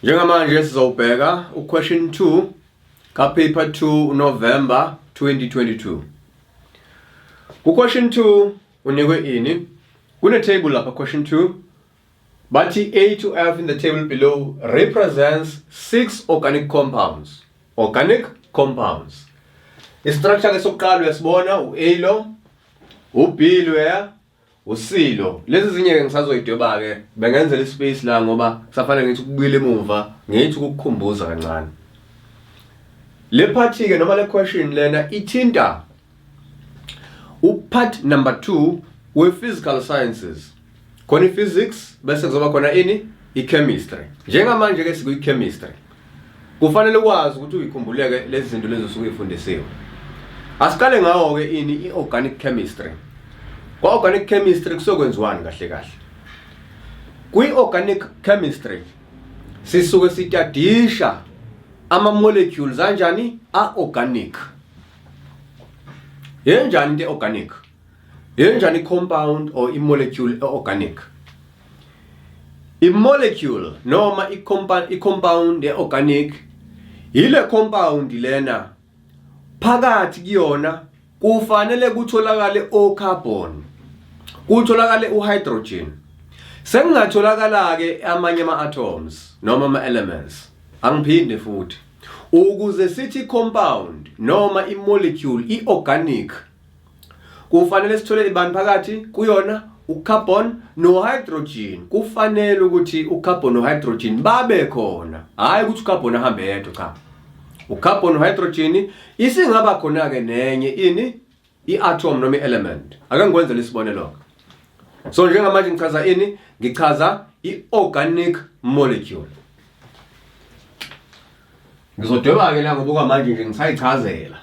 Njengamanje sizobheka question 2 ka paper 2 November 2022. Ku question 2 unikwe ini? Kune table lapha question 2. Bathi A to F in the table below represents 6 organic compounds. Organic compounds. Istructure lesokuqala uyasibona u-A lo, u-B lo, u-C lo. Lezi zinye ngisazoyidweba ke bengenzela ispace la ngoba kusafanele ngithi ukubuyela emuva, ngithi ukukukhumbuza kancane. Le part ke noma le question lena ithinta part number 2 we physical sciences. Khona physics bese kuzoba khona ini? I-chemistry. Njengamanje ke siku i-chemistry. Kufanele ukwazi ukuthi uyikhumbuleke lezi zinto lezo osuke uyifundisiwe. Asiqale ngawo ke ini i-organic chemistry. Kwa organic chemistry kusokwenziwani kahle kahle. Kwi-organic chemistry sisuke sitadisha ama molecules kanjani a-organic. Yenjani into organic? Yenjani compound or i-molecule organic? I-molecule noma i-compound e-organic ile compound lena phakathi kuyona kufanele kutholakale o-carbon, kutholakale u-hydrogen. Sengatholakala ke amanye ama-atoms noma ama-elements. Angiphinde futhi. Ukuze sithi compound noma i-molecule i-organic kufanele sithole ibani phakathi kuyona u-carbon no-hydrogen. Kufanele ukuthi u-carbon no-hydrogen babe khona. Hayi ukuthi u-carbon ahambe yedwa cha. U-carbon no-hydrogen isingaba khona ke nenye ini i-atom noma i-element. Ake ngikwenzele isibonelo. So njengamanje ngichaza ini? Ngichaza i-organic molecule. Ngizodweba ke la ngoba manje nje ngisayichazela.